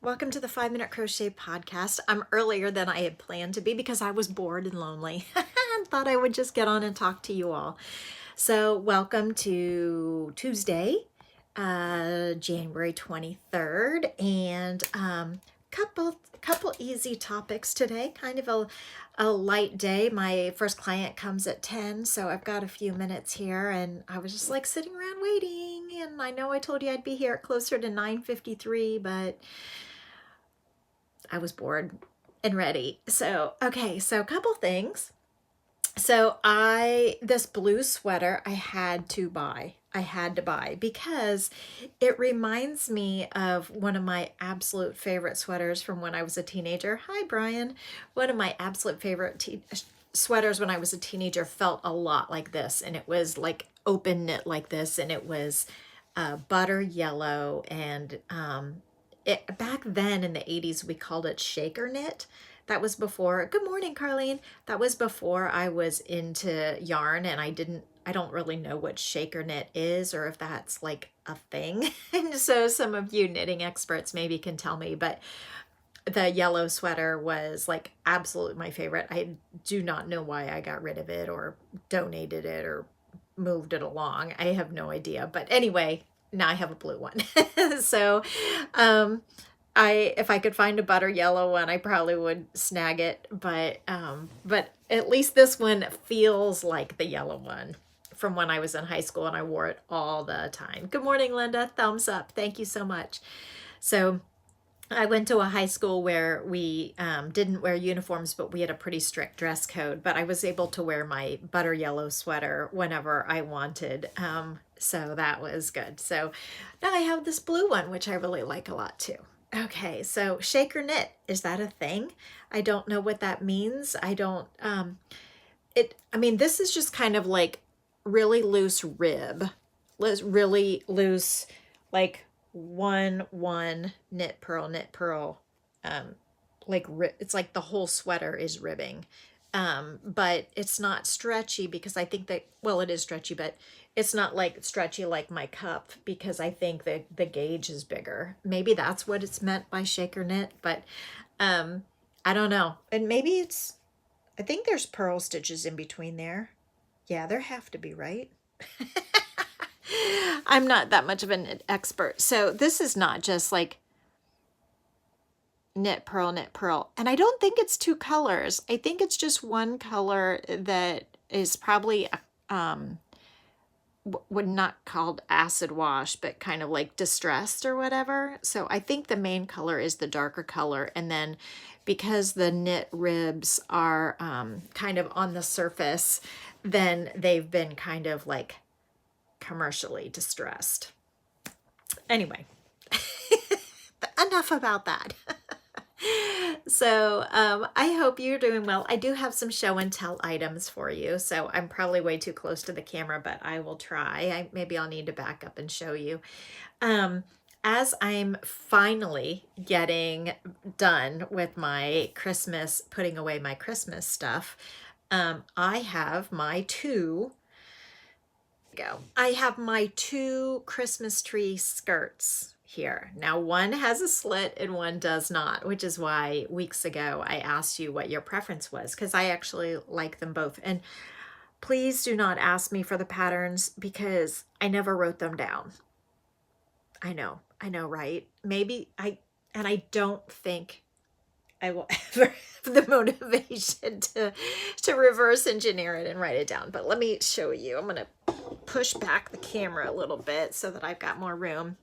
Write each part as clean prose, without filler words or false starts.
Welcome to the 5 Minute Crochet Podcast. I'm earlier than I had planned to be because I was bored and lonely. I thought I would just get on and talk to you all. So welcome to Tuesday, January 23rd, and couple easy topics today. Kind of a light day. My first client comes at 10, so I've got a few minutes here, and I was just like sitting around waiting. And I know I told you I'd be here closer to 9:53, but I was bored and ready. So, okay, so a couple things. So this blue sweater I had to buy. Because it reminds me of one of my absolute favorite sweaters from when I was a teenager. Hi, Brian. One of my absolute favorite sweaters when I was a teenager felt a lot like this, and it was like open knit like this, and it was butter yellow, and back then in the 80s we called it shaker knit. That was before, good morning, Carlene. That was before I was into yarn, and I don't really know what shaker knit is or if that's like a thing. And so some of you knitting experts maybe can tell me, but the yellow sweater was like absolutely my favorite. I do not know why I got rid of it or donated it or moved it along. I have no idea. But anyway, now I have a blue one. So, if I could find a butter yellow one, I probably would snag it, but at least this one feels like the yellow one from when I was in high school, and I wore it all the time. Good morning, Linda. Thumbs up. Thank you so much. So I went to a high school where we didn't wear uniforms, but we had a pretty strict dress code, but I was able to wear my butter yellow sweater whenever I wanted. So that was good. So now I have this blue one, which I really like a lot too. Okay, so shaker knit, is that a thing? I don't know what that means. This is just kind of like really loose rib, really loose, like one knit purl, it's like the whole sweater is ribbing. But it's not stretchy because I think that, well, it is stretchy, but it's not like stretchy like my cup because I think that the gauge is bigger. Maybe that's what it's meant by shaker knit, but I don't know. And maybe I think there's purl stitches in between there. Yeah, there have to be, right? I'm not that much of an expert. So this is not just like knit, purl. And I don't think it's two colors. I think it's just one color that is probably, would not called acid wash, but kind of like distressed or whatever. So I think the main color is the darker color. And then because the knit ribs are kind of on the surface, then they've been kind of like commercially distressed. Anyway, enough about that. So I hope you're doing well. I do have some show and tell items for you. So I'm probably way too close to the camera, but I will try. Maybe I'll need to back up and show you. As I'm finally getting done with my Christmas, putting away my Christmas stuff, I have my two Christmas tree skirts here. Now, one has a slit and one does not, which is why weeks ago I asked you what your preference was, because I actually like them both. And please do not ask me for the patterns because I never wrote them down. I know, right? I don't think I will ever have the motivation to reverse engineer it and write it down. But let me show you. I'm going to push back the camera a little bit so that I've got more room.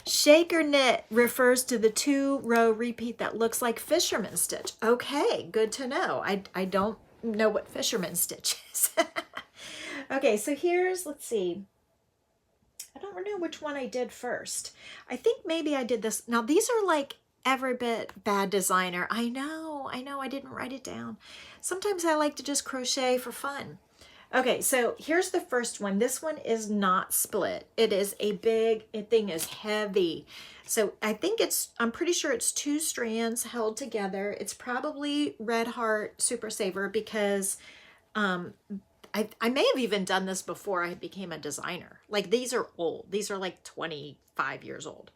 Shaker knit refers to the 2-row repeat that looks like fisherman stitch. Okay, good to know. I don't know what fisherman stitch is. Okay, so let's see. I don't know which one I did first. I think maybe I did this. Now these are like every bit bad designer. I know, I didn't write it down. Sometimes I like to just crochet for fun. Okay, so here's the first one. This one is not split. It is thing is heavy. So I'm pretty sure it's 2 strands held together. It's probably Red Heart Super Saver because I may have even done this before I became a designer. Like these are old. These are like 25 years old.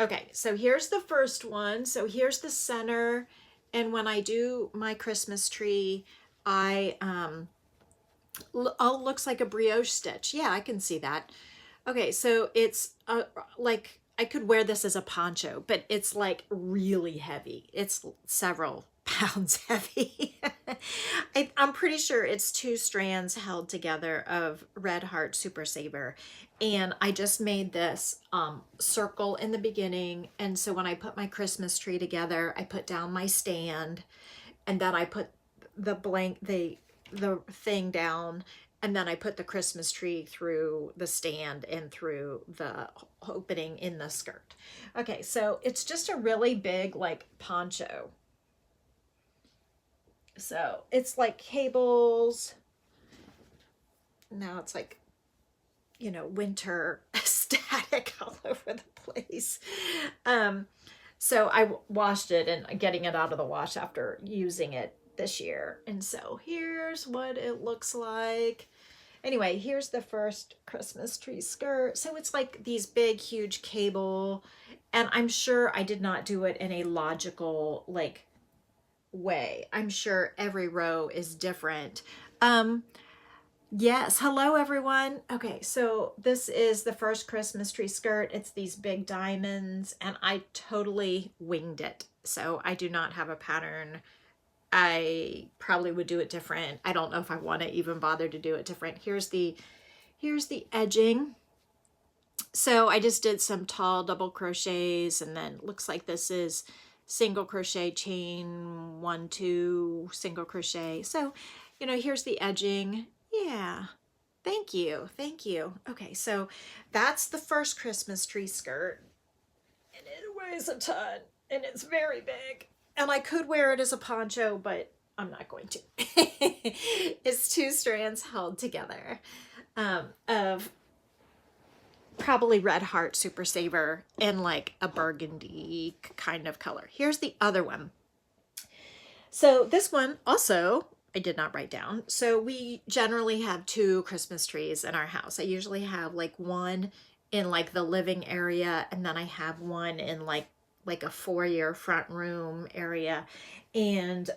Okay, so here's the first one. So here's the center. And when I do my Christmas tree, I, oh, looks like a brioche stitch. Yeah, I can see that. Okay, so it's like I could wear this as a poncho, but it's like really heavy. It's several pounds heavy. I'm pretty sure it's 2 strands held together of Red Heart Super Saver. And I just made this circle in the beginning. And so when I put my Christmas tree together, I put down my stand, and then I put the thing down, and then I put the Christmas tree through the stand and through the opening in the skirt. Okay, so it's just a really big like poncho. So it's like cables. Now it's like, winter static all over the place. So I washed it and getting it out of the wash after using it this year. And so here's what it looks like. Anyway, here's the first Christmas tree skirt. So it's like these big, huge cable. And I'm sure I did not do it in a logical, like, way. I'm sure every row is different. Yes, hello everyone. Okay, so this is the first Christmas tree skirt. It's these big diamonds, and I totally winged it. So I do not have a pattern. I probably would do it different. I don't know if I want to even bother to do it different. Here's the edging. So I just did some tall double crochets, and then looks like this is single crochet, chain 1, 2, single crochet. So, here's the edging. Yeah. Thank you. Thank you. Okay, so that's the first Christmas tree skirt. And it weighs a ton, and it's very big. And I could wear it as a poncho, but I'm not going to. It's 2 strands held together of probably Red Heart Super Saver in like a burgundy kind of color. Here's the other one. So this one also, I did not write down. So we generally have 2 Christmas trees in our house. I usually have like one in like the living area, and then I have one in like a foyer front room area. And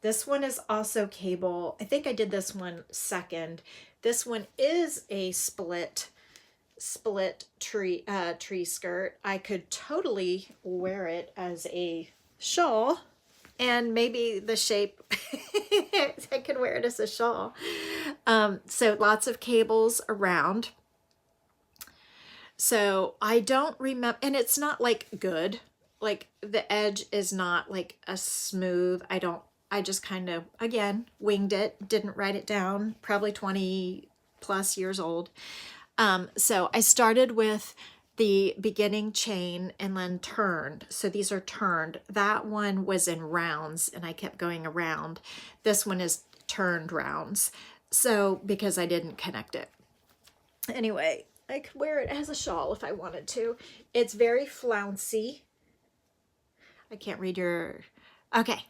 this one is also cable. I think I did this one second. This one is a split tree skirt. I could totally wear it as a shawl, and maybe the shape I could wear it as a shawl. So lots of cables around. So I don't remember, and it's not like good. Like the edge is not like a smooth. I just kind of, again, winged it, didn't write it down, probably 20 plus years old. So I started with the beginning chain and then turned. So these are turned. That one was in rounds and I kept going around. This one is turned rounds. So because I didn't connect it. Anyway, I could wear it as a shawl if I wanted to. It's very flouncy. I can't read your, okay.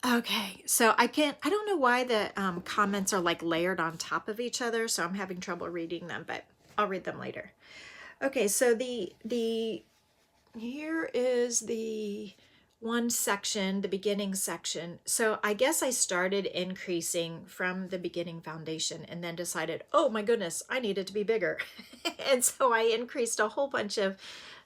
Okay, so I don't know why the comments are like layered on top of each other, so I'm having trouble reading them, but I'll read them later. Okay, so here is the one section, the beginning section. So I guess I started increasing from the beginning foundation and then decided, oh my goodness, I need it to be bigger. And so I increased a whole bunch of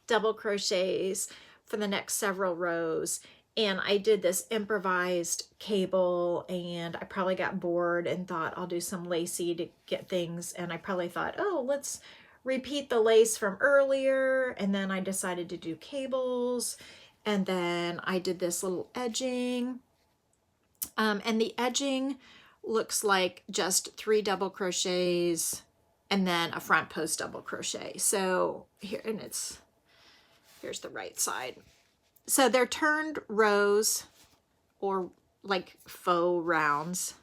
double crochets for the next several rows. And I did this improvised cable, and I probably got bored and thought I'll do some lacy to get things. And I probably thought, oh, let's repeat the lace from earlier. And then I decided to do cables. And then I did this little edging. And the edging looks like just 3 double crochets and then a front post double crochet. So here, and here's the right side. So they're turned rows or like faux rounds.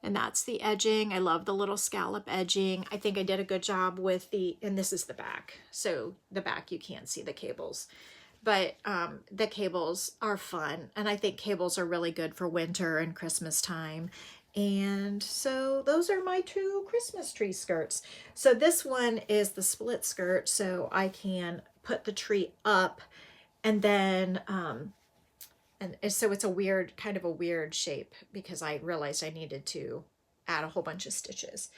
And that's the edging. I love the little scallop edging. I think I did a good job with and this is the back. So the back, you can't see the cables. But the cables are fun. And I think cables are really good for winter and Christmas time. And so those are my 2 Christmas tree skirts. So this one is the split skirt. So I can put the tree up, and then and so it's a weird, kind of a weird shape, because I realized I needed to add a whole bunch of stitches.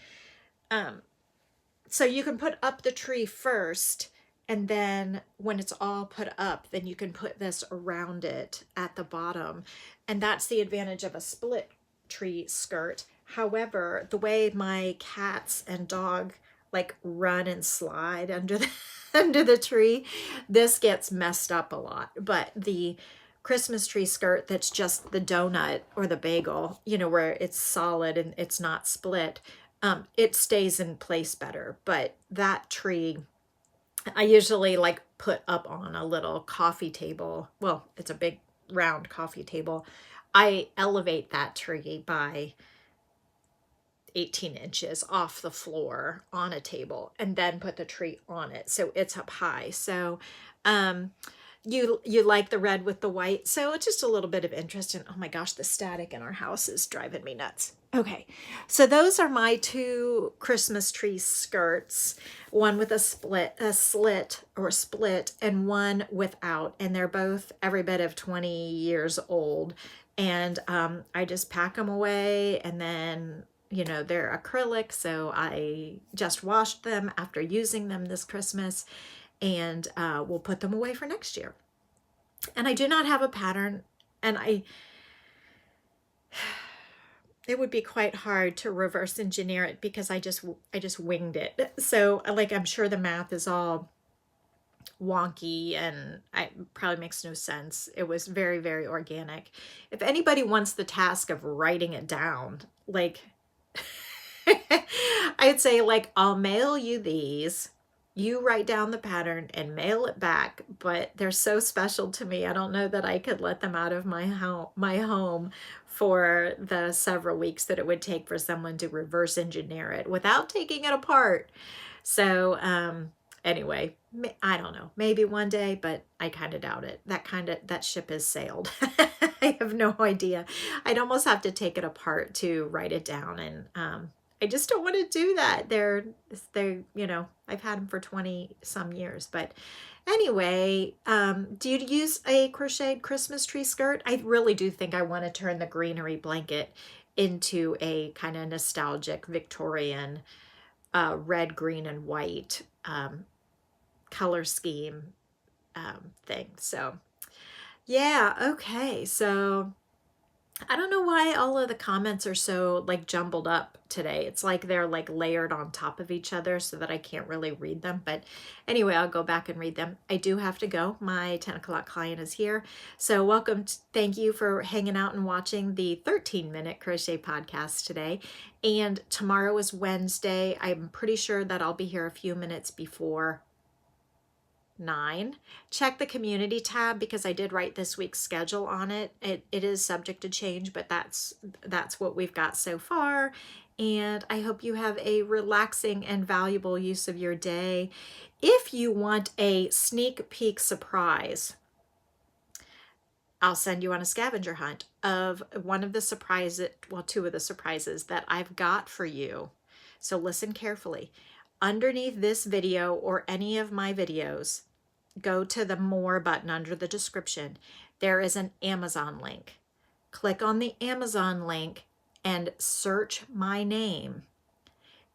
So you can put up the tree first, and then when it's all put up, then you can put this around it at the bottom. And that's the advantage of a split tree skirt. However, the way my cats and dog like run and slide under the under the tree, this gets messed up a lot. But the Christmas tree skirt that's just the donut or the bagel, you know, where it's solid and it's not split, it stays in place better. But that tree, I usually like put up on a little coffee table. Well, it's a big round coffee table. I elevate that tree by 18 inches off the floor on a table, and then put the tree on it, so it's up high. So you like the red with the white, so it's just a little bit of interest. And oh my gosh, the static in our house is driving me nuts. Okay, so those are my two Christmas tree skirts, one with a slit or split, and one without, and they're both every bit of 20 years old. And I just pack them away, and then, you know, they're acrylic, so I just washed them after using them this Christmas, and we'll put them away for next year. And I do not have a pattern, and it would be quite hard to reverse engineer it, because I just winged it. So like, I'm sure the math is all wonky, and it probably makes no sense. It was very, very organic. If anybody wants the task of writing it down, like I'd say, like, I'll mail you these. You write down the pattern and mail it back, but they're so special to me. I don't know that I could let them out of my home for the several weeks that it would take for someone to reverse engineer it without taking it apart. So anyway, I don't know, maybe one day, but I kind of doubt it. That ship has sailed. I have no idea. I'd almost have to take it apart to write it down, and I just don't want to do that. They're, you know, I've had them for 20 some years. But anyway, do you use a crocheted Christmas tree skirt? I really do think I want to turn the greenery blanket into a kind of nostalgic Victorian red, green, and white color scheme thing. So yeah, okay. So I don't know why all of the comments are so like jumbled up today. It's like they're like layered on top of each other so that I can't really read them. But anyway, I'll go back and read them. I do have to go. My 10 o'clock client is here. So welcome. Thank you for hanging out and watching the 13-minute crochet podcast today. And tomorrow is Wednesday. I'm pretty sure that I'll be here a few minutes before 9. Check the community tab, because I did write this week's schedule on it. It is subject to change, but that's what we've got so far. And I hope you have a relaxing and valuable use of your day. If you want a sneak peek surprise, I'll send you on a scavenger hunt of one of the surprises, well, two of the surprises that I've got for you. So listen carefully. Underneath this video or any of my videos, go to the More button under the description. There is an Amazon link. Click on the Amazon link and search my name.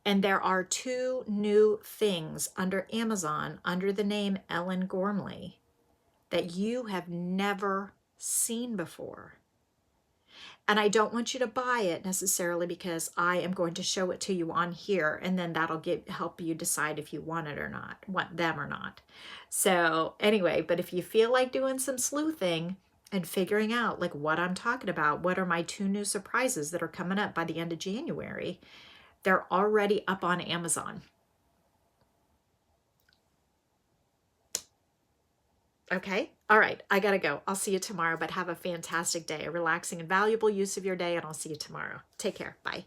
And there are 2 new things under Amazon under the name Ellen Gormley that you have never seen before. And I don't want you to buy it necessarily, because I am going to show it to you on here, and then that'll help you decide if you want it or not, want them or not. So anyway, but if you feel like doing some sleuthing and figuring out like what I'm talking about, what are my 2 new surprises that are coming up by the end of January, they're already up on Amazon. Okay. All right. I got to go. I'll see you tomorrow, but have a fantastic day, a relaxing and valuable use of your day, and I'll see you tomorrow. Take care. Bye.